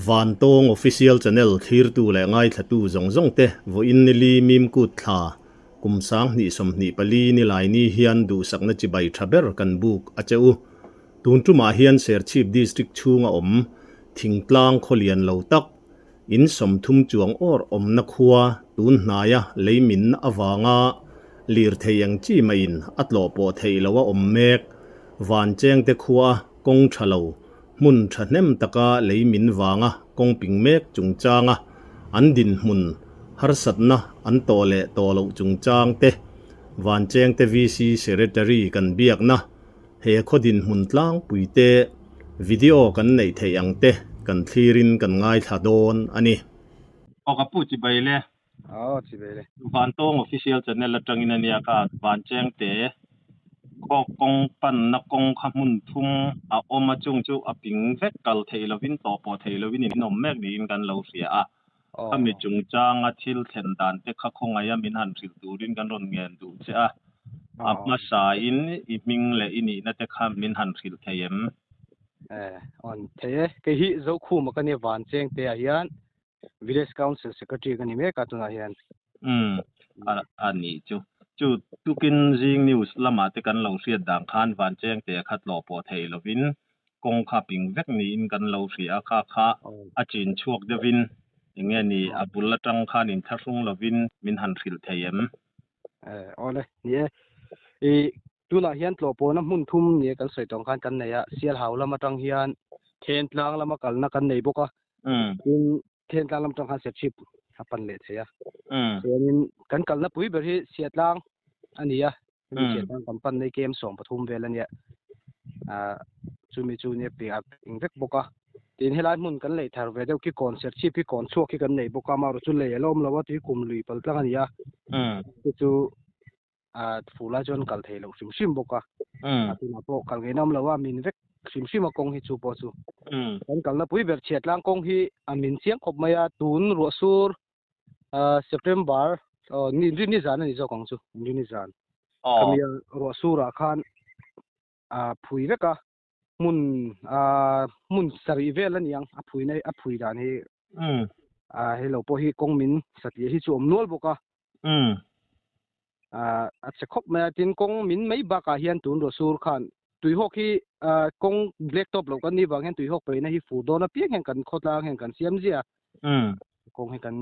Van Tong official channel thir tu le ngai thatu zong zong te vo in ni li mim kut thla kum sang ni som ni pali ni lai ni hian du sakna chi bai thaber kan buk acheu tun tu ma hian ser chief district chunga om thingtlang kholian lo tak in som thum chuang or om na khuwa tun hnaya leimin awanga lir theyang chi main atlo po theilowa om mek van cheng te khuwa kong thalo mun thahnem taka leimin wanga kong ping mek chungchanga an din mun har satna an tole tolo chungchang te van cheng te vc secretary kan biak na he khodin mun tlang puite video kan nei theyang te kan thirin kan ngai thadon ani Okapu chi baile chi baile Van Tong official channel la tangina nia ka van cheng te ko kong pan na kong khamun thum a oma chung chu a ping vek kal theilovin to po theilovin in nom mek ni in kan lo sia a kami chung chang a thil thlen dan te kha khonga ya min han thil turin kan ron ngen du cha a ma sa in I ming le ini na te kha min han thil theyem on the ke hi zo khu ma kan e van cheng te hian village council secretary kan ni me ka tuna hian ani chu tukin jing news lama te kan lo ria dang khan van cheng te khat lo po thei lovin kong kha ping vek ni in kan lo ria kha a chin chuak devin enge ni abul la tang khan in tharung lovin min han thil theyem ole ni e tuna hian tlo po na mun thum ni kan soi tong khan kan nei a sial haula ma tang hian then tlang lama kal na kan nei boka in then tlang lam tang khan se chip hapan le theya in kan kal na pui ber hi siatlang ania siatlang kampan nei kem som pathum velania chumi chu ne pi a ingvek boka tin helai mun kan lei thar ve deu ki concert chi pi kon chuak ki kan nei boka ma ro chu le lom lawa ti kum lui pal tlang ania chu phula jon kal thei lo sim boka atina po kal ge nam lawa min vek sim kong hi chu po chu kan kal na pui ber siatlang kong hi amin siang khop maya tun ro sur September ni zan ni zo kong chu ni zan kamia ro sura khan phui veka mun sari vel aniang a phui dan hi hello po hi kong min sati hi chu om nol boka a chekhop ma tin kong min mai ba ka hian tun ro sur khan tui hok hi kong black top lo kan ni wang hen tui hok pe na hi fu do na piang hen kan khotlang hen kan siam zia kong hen kan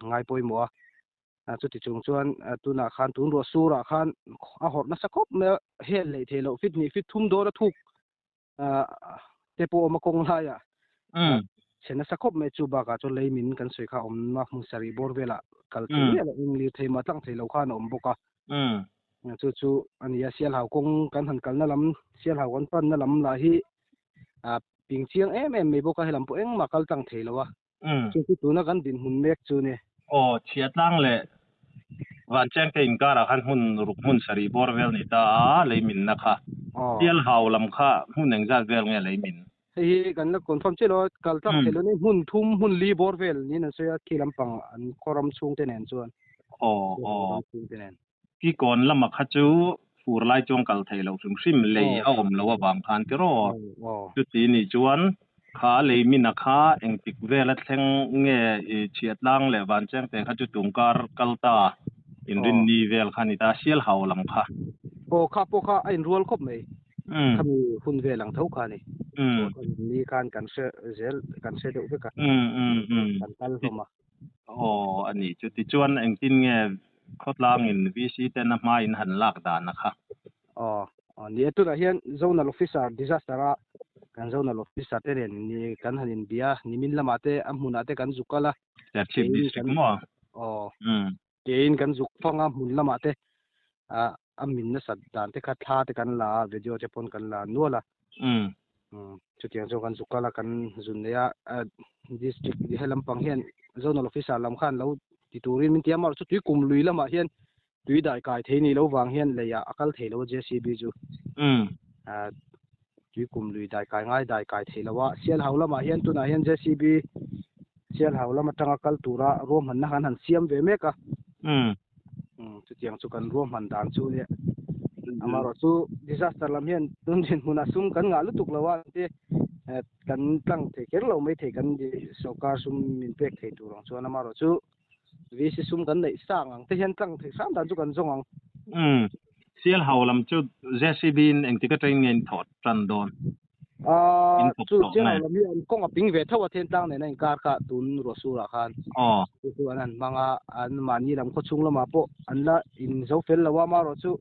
ngai poi mo chu ti chung chuan tuna khan tun ro sura khan a hor na sakhop me hel le thelo fit ni fit thum do na thuk te po ma kong la ya chena sakhop me chu ba ka chu leimin kan soi kha om ma mu sari bor vela kal chu le ingli thei ma tlang thei lo khan om boka chu ania sial hau kong kan han kal na lam sial hau kan pan na lam la hi ping chiang em me boka helam po eng ma kal tang thei lo wa chu tu na kan din hun mek chu ne chiatlang le van cheng te in kara khan mun sari bor vel ni ta leimin na kha tial haw lam kha mun eng zal vel nge leimin hi kan na confirm chelo kal tang thelo ni hun thum hun li bor vel ni na soya kilam pang an koram chung te nen chuan ki kon lama kha chu fur lai chong kal thei lo sim le a om lo wang khan ti ro chu ti ni chuan kha leimin na kha eng tik vela thleng nge chiatlang le van cheng te kha chu tungkar kalta in rin ni vel khani ta sial haw lam kha kha po kha in rual khop mai khami hun ve lang thau kha ni ni khan kan se zel kan se do ka kan tal homa ani chu ti chuan eng tin nge khotlang in vc te na ma in han lak da na kha ni tu na hian zonal officer disaster a kan zonal officer te ren ni kan hanin bia ni min lama te amhuna te kan zukala chief district mo kein kan zuk fanga mun lama te amin na sat dan te kha tha te kan la video te pon kan la nuala chutiang jo kan zukala kan zunneya district di helam pang hian zonal officer lam khan lo ti turin min tiamar chu tui kum lui lama hian tui dai kai thei ni lo wang hian leya akal thei lo jcb chu tui kum lui dai kai ngai dai kai thei lo wa sial haulama hian tuna hian jcb sial haulama tanga kal tura rom han na han siam ve meka chutiang chu kan rom han dan chu le amaro chu disaster lam hian tun din huna sum kan nga lu tuk lawa te kan tlang the ker lo mai the kan di sokar sum min pek the tu rong chuan amaro chu vi si sum kan nei sang ang te hian tlang the sam dan chu kan zong ang sial haulam chu JCB eng tika train ngen thot tran don chu chen lo mi an kong a ping ve thawa then tlang nei na kar ka tun ro su ra khan chu an manga an mani lam kho chung lama po an la in zo fel lawa ma ro chu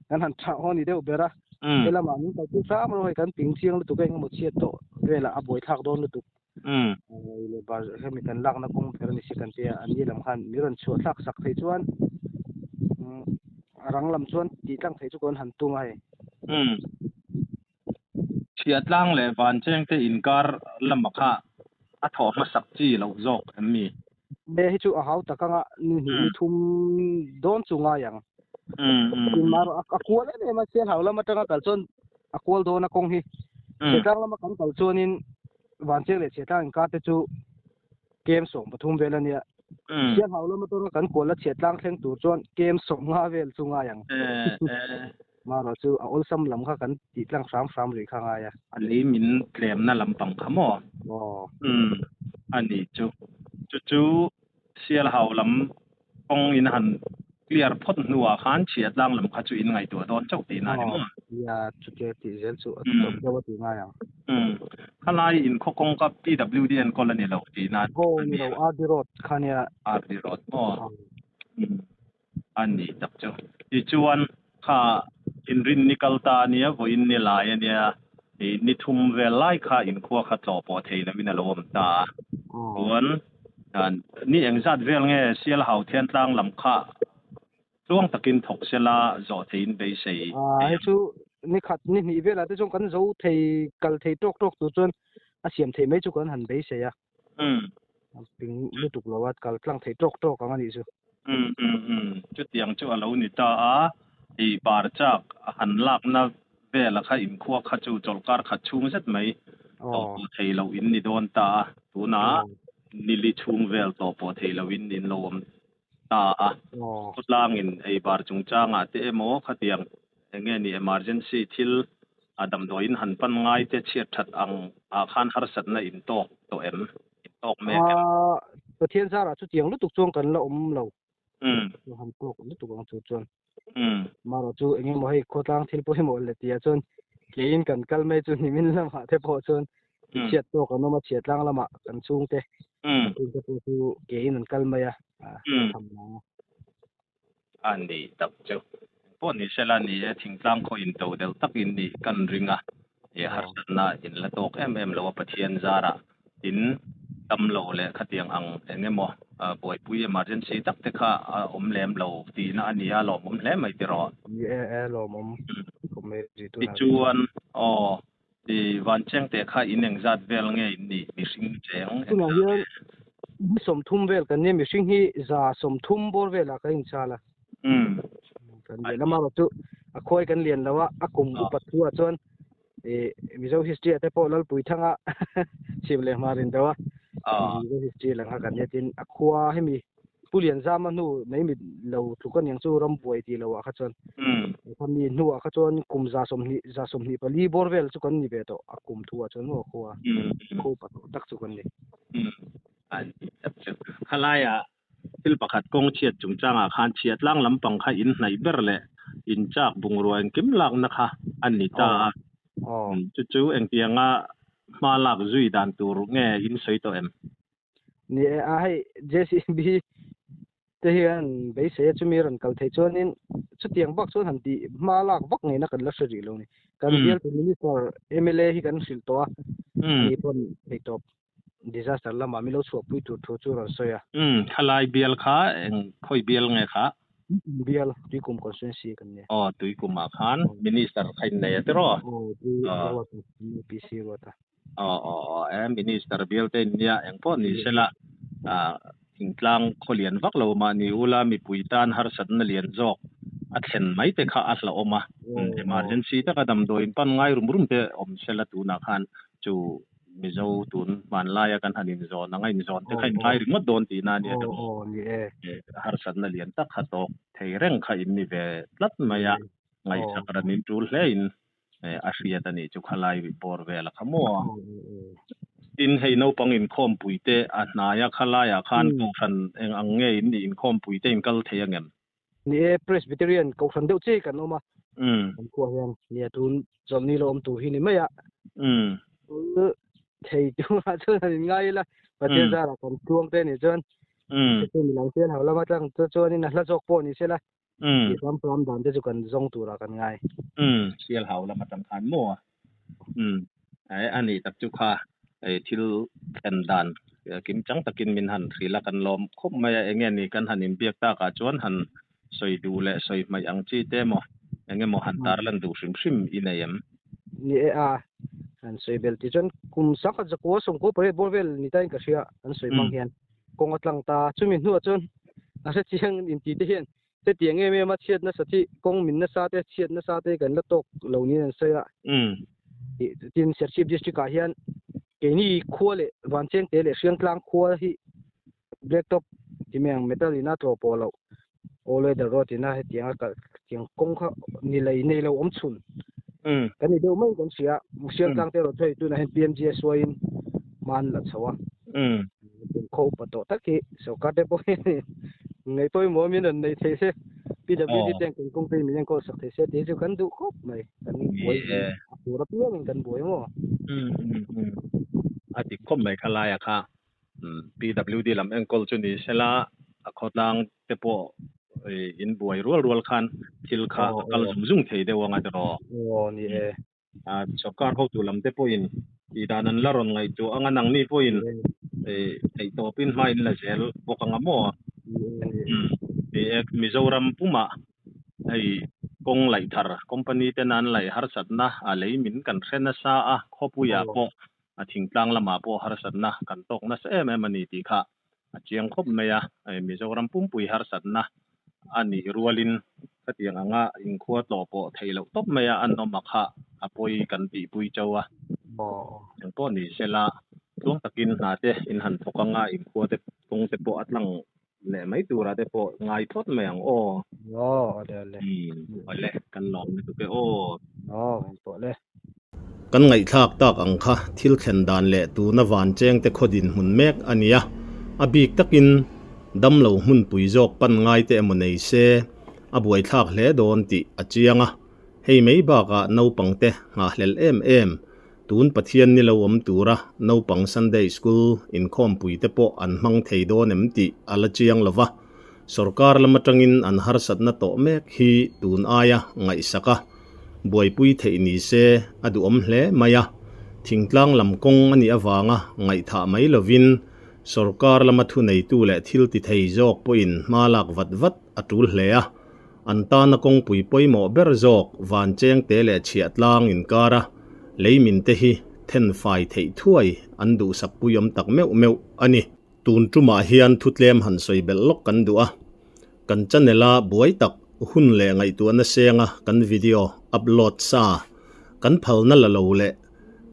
kan han tha honi deu bera ela ma ni ka chu sam ro kan ping chiang lu tu kai mo chiat to vela a boi thak don lu tu le ba hemi kan lak na kong fer ni sikan te an ni lam khan mi ron chu thak sak thei chuan rang lam chuan ti tlang thei chu kon han tu mai chiatlang le van cheng te inkar lamakha a tho ma sak chi lo jok mi be hi chu a hau takanga ni thum don chunga yang mar a kual ne ma sel hawla ma tanga kal chon a kual do na kong hi chetang lama kan kal chon in van cheng le chetang ka te chu kem som pathum vela nia sel hawla ma to kan kual la chetang thleng tur chon kem som nga vel chunga yang maro chu a ol sam lam kha kan ti tlang fram ri kha nga ya ali min klem na lampang khamo ani chu sial haulam ong in han clear phot nuwa khan chiatlang lam kha chu in ngai tu don chau ti na ni mo ya chu ke ti zel chu to wa ti nga ya khalai in khokong ka PWDN colony lo ti na ni lo RD road khania RD road ani tak chu ti chuan kha in rin nikal ta nia vo in ni lai ania ni thum ve lai kha in khuwa kha tlo po thei na min alom ta kon ni engzat vel nge sial hau thian tlang lam kha chuang takin thok sela zo thein be sei ai chu ni khat ni vela te chong kan zo thei kal thei tok tu chon a siam thei mai chu kan han be sei ya ping lu tuk lawat kal tlang thei tok ang ani chu chu tiang chu alo ni ta a i par chak han lak na vela kha in khuwa kha chu cholkar kha chung zet mai to thei lo in ni don ta tuna nili chung vel to po thei lo in in lom ta a kutlang in ei bar chung changa te emo khatiang enge ni emergency thil adam doin han pan ngai te chiat that ang a khan har sat na in tok to em in tok me to thian sara chu tiang lu tuk chong kan la lo han tok lu tuk ang chu chon maro chu enge mo hei khotlang thil po mo le tia chon kein kan kal mai chu ni min lam ha te po chon chiat to kan ma chiat lang lama kan chung te te po chu kein an kal mai ya tham na ani tak chu po ni sela ni thingtlang kho in to del tak in ni kan ringa e har na in la tok em lo pathian zara in tam lo le khatiang ang engemo boy pui emergency tak te kha om lem lo ti na ania lo mom hle mai ti ro lo mom ko me ri tu na chuan ti van cheng te kha in eng zat vel nge ni mi sing cheng tuna hian som thum vel kan ne mi sing hi za som thum bor vela ka in chala kan le lama ro chu a khoi kan lian lawa a kum upat thua chon mizo history ate po lal pui thanga simle marin dawa mizo history lang ha kan yatin akhwa hemi pulian zama nu nei mi lo thukan yang chu ram buai ti lawa kha chon khami nu kha chon kum za som ni pali borvel chu kan ni be to akum thua chon ho khwa ko pat tak chu kan ni an khalaya til pakhat kong chiat chung changa khan chiat lang lampang kha in hnai ber le in chak bungroi kim lak na kha ani ta chu eng tianga ma lak zui dan tur nge in soi to em ni a hai JCB te hian be se chu mi ran kal thei chon in chu tiang bak chon han ti ma lak bak nge na kan la sri lo ni kan bial to minister MLA hi kan sil to a ni pon ei top disaster lama mi lo chu pui tu tho chu ran soya khalai bial kha eng khoi bial nge kha bial ti kum constituency kan ne tui kuma khan minister khain nei atero PC wata minister bial te nia eng po ni sela ingtlang kholian vak lo ma ni ula mi puitan har sat na lian jok a thlen mai te kha asla oma emergency ta kadam doin pan ngai rum te om sela tu na khan chu mizo tun man laya kan hanin zon na ngai zon te khain ngai ring don ti na ni to ni har sat na lian tak kha to thei reng kha in ni ve tlat maya ngai sakranin tul hlein a hriat ani chu khalai por vela khamo in hei no pang in khom puite a hnaya khalaya khan ko than eng ange in in khom puite in kal thei angem ni presbyterian ko than deuh che kan oma kan ko hian ni tun chomni lo om tu hi ni maya thei tu ha chon ni ngai la pate za ra kan tuang te ni chon te ni lang ten hawla ma tang chon ni na hla jok po ni sela ki pram dan te chu kan zong tu ra kan ngai sial hawla ma tang khan mo ai ani tak chu kha ai thil kan dan kim chang takin min han thrila kan lom khop maya engen ni kan hanin biak ta ka chon han soi du le soi mai ang chi te mo enge mo han tar lan du shim inayam ni an soi bel ti chon kum sak ja ko som ko pre borvel ni tain ka sia an soi mang hian kong atlang ta chumin nu chon a sa chiang in ti te hian te tiang em ma chiat na sathi kong min na sa te chiat na sa te kan la tok lo ni an sai tin serchip district ka hian ke ni khole wan cheng te le siang tlang khwa hi blacktop ti meng metal ina tro polo ole the road ina he tiang ka tiang kong kha ni lei nei lo om chun kan ni do mai kan sia siang tlang te ro thei tu na hen PMGS wain man la chawa ko pato taki so ka te po ngai toi mo min an nei the se PWD teng kong pe min ko sak the se te ju kan du khop mai kan boi pura piang kan boi mo ati khom mai khalaya kha PWD lam engkol chu ni sela khotlang te po in buai rual khan thil kha kal zum thei de wanga dro ni chokar ho tu lam te po in i danan laron ngai chu anga nang ni po in ei to pin mai la zel bokanga mo ek Mizoram puma ai kong lai thar company te nan lai har satna a lei min kan threna sa a khopuya po a thingtlang lama po har satna kan tok na se em ani ti kha a chiang khop meya ai Mizoram pumpui har satna ani rualin katiang anga in khuwa to po theilo top meya an no makha apoi kan pi pui chawa ang po ni sela tung takin na te in han thokanga in khuwa te kong te po atlang le mai tura te po ngai thot meang ole kan lom ni ke po le kan ngai thak tak ang kha thil khen dan le tu na van cheng te khodin hun mek ania abik takin damlo hun pui jok pan ngai te amonei se abuai thak hle don ti achianga hei mei ba ka no pangte nga hlel em tun pathian ni lo om tura no pang Sunday school in khom pui te po an mang thei do nem ti ala chiang lova sarkar lamatangin an har satna to mek hi tun aya ngai saka buai pui thei ni se adu om hle maya thingtlang lam kong ani awanga ngai tha mai lovin sarkar lamathu nei tu le thil ti thei jok poin malak vat atul hlea anta na kong pui poimo ber jok van cheng te le chiatlang in kara leimin te hi then fai thei thuai andu sak puyom tak meu ani tun tuma hian thutlem han soi bel lok kan dua kan chanela buai tak hun le ngai tu na senga kan video upload sa kan phalna la lo le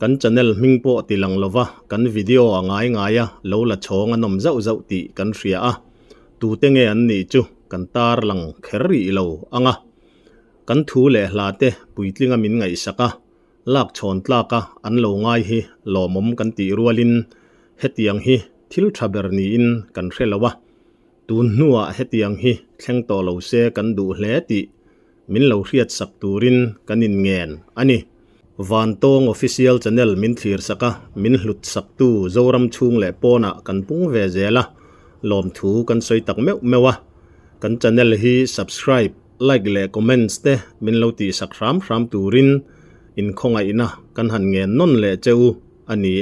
kan channel mingpo tilang lova kan video angai ngaya lo la chonga nom zau ti kan ria a tu tenge an ni chu kan tar lang kheri lo anga kan thu le hlate puitlinga min ngai saka lak chon tlaka an lo ngai hi lomom kan ti rualin hetiang hi thil thaber ni in kan hrelawa tun nuwa hetiang hi thleng to lo se kan du hle ti min lo hriat sak turin kanin ngen ani van tong official channel min thlir saka min hlut sak tu zoram chung le pona kan pung ve zela lom thu kan soi tak mewa kan channel hi subscribe like le comments te min lo ti sak ram turin in khonga ina kan han nge non le cheu ani